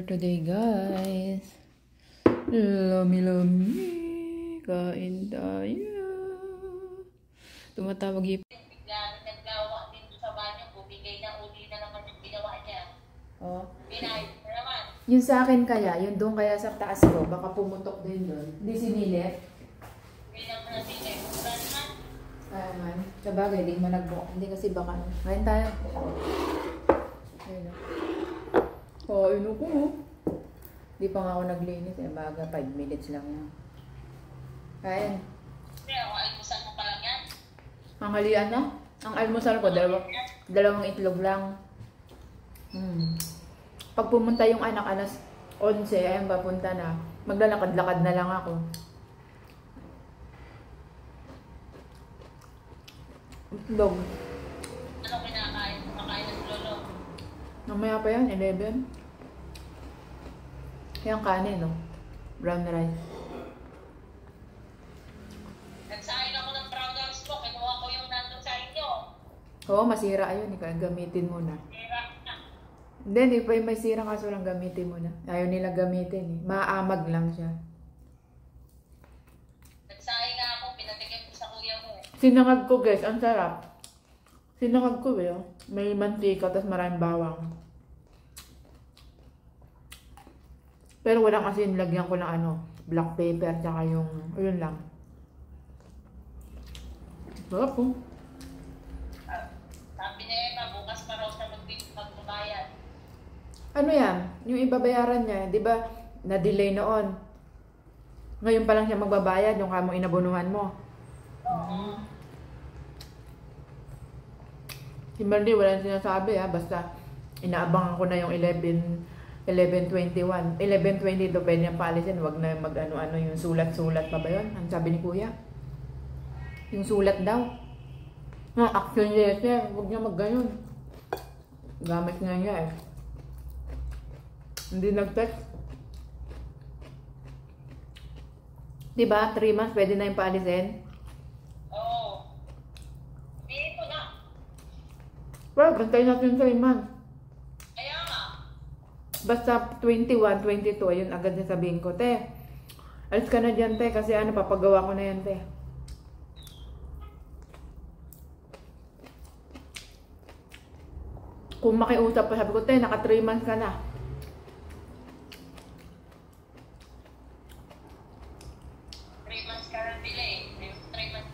today, guys. Lami-lami. Kain tayo. Tumatawag hip. Naglawa din sa banyo. Bumigay na uli na naman yung ginawa niya. Oh. Pinayos na naman. Yun sa akin kaya, yun doon kaya sa taas ko, baka pumutok din doon. Hindi sinilit. Bilang na pinay. Wala naman. Kaya man. Sabagay, di mo nagbuka. Hindi kasi baka. Ngayon tayo. Ayun o. Oh, yun ko. Di pa nga ako naglinis. Eh, baga, 5 minutes lang yan. Kain. Pero almusal mo pa lang yan. Ang halian na? Ang almusal ko, dalawang itlog lang. Pag pumunta yung anak, alas 11, ayun papunta na. Maglalakad-lakad na lang ako. Itlog. Ano kinakain? Kumakain ng lolo. Mamaya pa yan, 11. Yung kanin, no? Brown rice. Nagsahin ako ng brown rice ko. Kinuha ko yung nandun sa inyo. Oo, masira yun. Gamitin mo na. Sira na. Hindi pa yung may sira kaso lang gamitin mo na. Ayaw nila gamitin eh. Maamag lang siya. Nagsahin nga ako. Pinatikim ko sa kuya mo. Sinangag ko guys, ang sarap. Sinangag ko eh. May mantika, tapos maraming bawang. Pero wala kasi nilagyan ko ng ano, black pepper, tsaka yung, yun lang. Sarap po. Sabi ni Emma, bukas pa raw siya magbabayad. Ano yan? Yung ibabayaran niya, di ba, na-delay noon. Ngayon pa lang siya magbabayad, yung kamong inabunuhan mo. Oo. Kimberly, wala nang sinasabi ha, basta inaabangan ko na yung 11:21. 11:22 pwede niyang paalisin, wag na mag ano-ano yung sulat-sulat pa ba yun? Ang sabi ni kuya. Yung sulat daw. Action letter, wag niya mag-gayon. Gamit nga niya eh. Hindi nag-text. Diba, 3 months pwede na yung paalisin? Oo. Hindi ko na. Well, bantayin natin 3 months. Kaya nga. Basta 21, 22, ayun agad na sabihin ko, te, alis ka na dyan, te, kasi ano, papagawa ko na yan, te. Kung makiusap pa, sabi ko, te, naka 3 months ka na.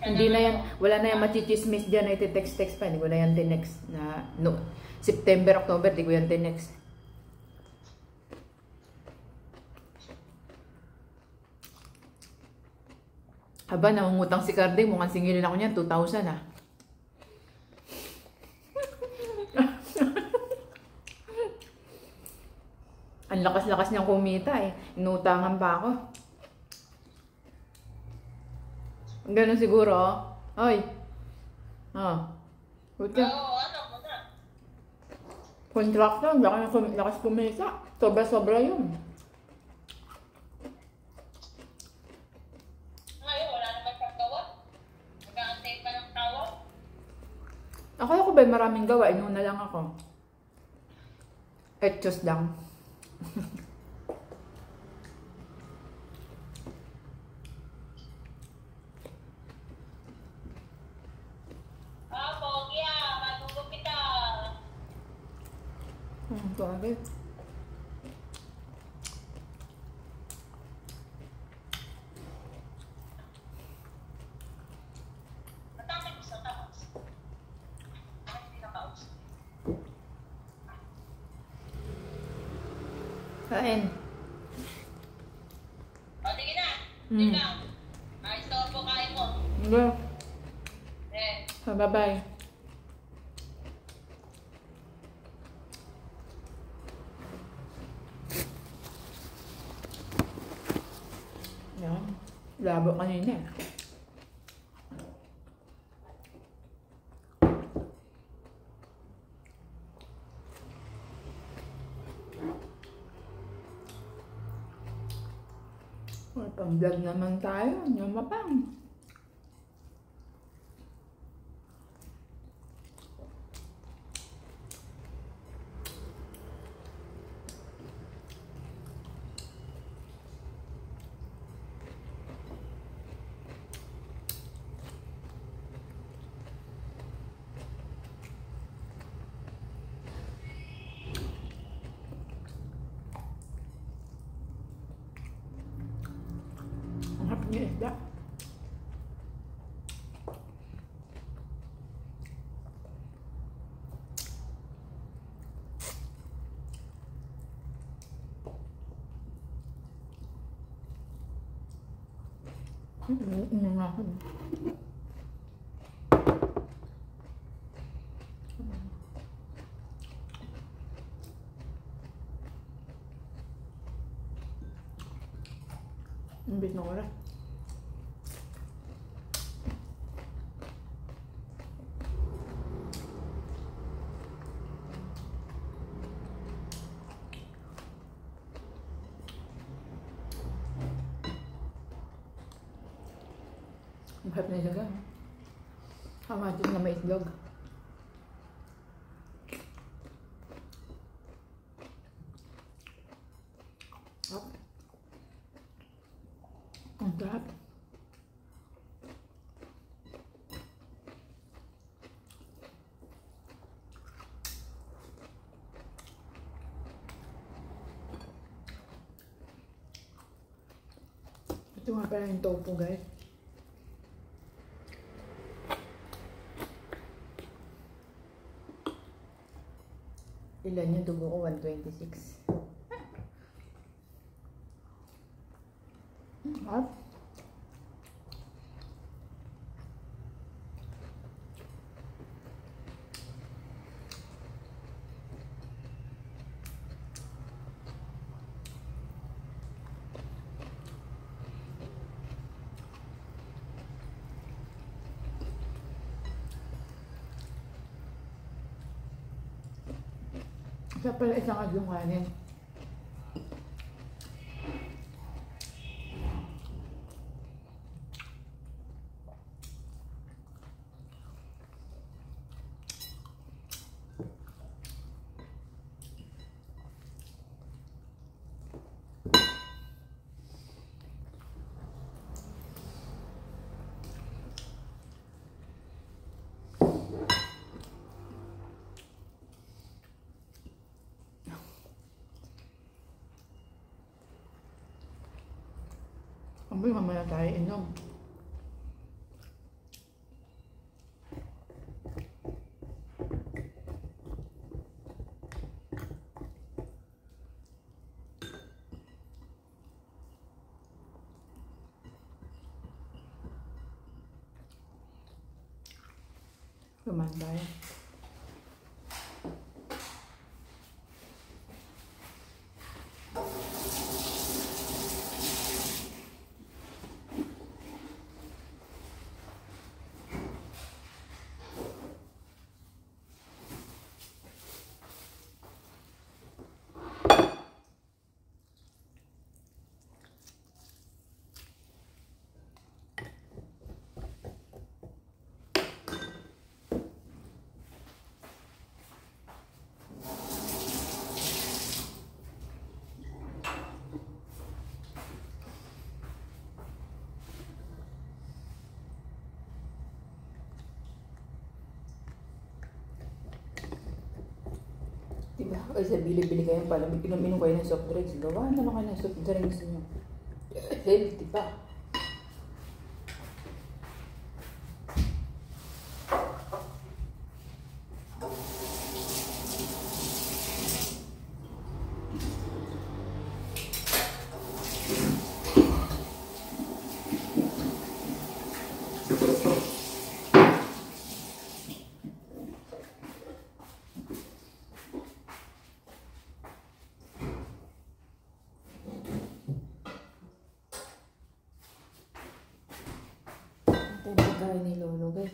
Hindi na yan, wala na yan machichismis dyan na iti-text-text pa. Hindi ko na yan tinext na, no, September, October, hindi ko yan tinext. Aba, namungutang si Carding, mukhang singilin ako niyan, 2,000 ah. Ang lakas-lakas niyang kumita eh. Inutangan pa ako. Ganun siguro, oh. Oy. Oh. Puti. Oo, ano mo na. Contractor, lakas kumita. Sobra-sobra yun. Ngayon, wala naman paggawa. Nag-aantay pa ng tawag. Akala ko ba maraming gawa, inuna lang ako. Etchos lang. Pogi magugupit Sorry. Matapit ko sa taas. Ay, hindi nakaus. Kain. O, sige na. Sige lang. Store ko kain mo. Hindi. Eh. Bye-bye. Yan. Labo kanina eh. Pang-vlog naman tayo. Yung mapang. Yung isda. Nga ako. Imbit na oras. Ang harap na ilaga. Kamatis na may itlog. Up. Ang sarap. Ito nga pala yung tofu, guys. Ilan yung dugo ko? 126. At siya pala isang adlong kanin. Amoy, mamaya tayo inom. Kumain tayo. Diba? Kasi bili-bili kayo pala. Inom-inom kayo ng soft drinks. Gawa na lang kayo ng soft drinks nyo. Healthy pa. Ito yung pagkain ni Lolo, guys.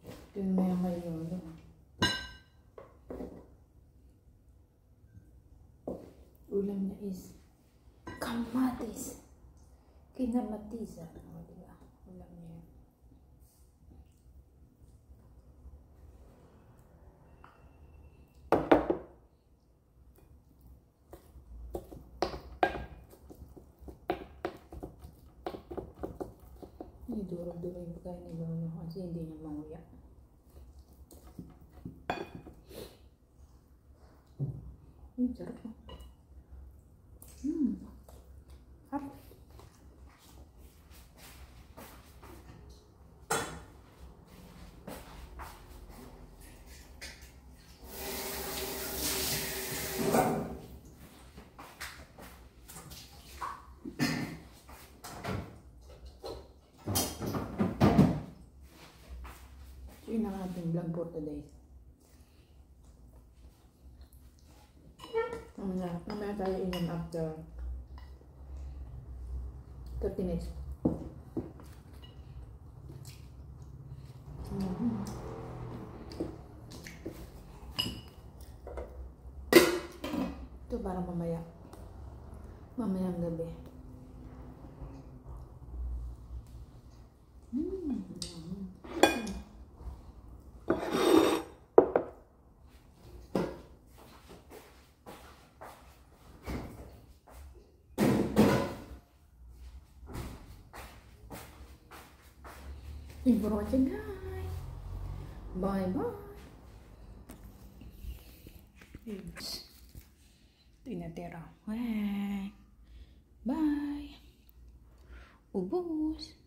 Ito yung maya kay Lolo. Ulam niya is kamatis. Kinamatis, ah. O, diba? Ulam niya. Durog-durog yung pagkain ni Lolo kasi hindi niya manguya. Sarap. Sarap. ang ating vlog for today. Mamaya tayo inom after 30 minutes. Ito para mamaya. Mamayang gabi. Thank you for watching, guys. Bye-bye. Ito yung natira. Bye. Ubus.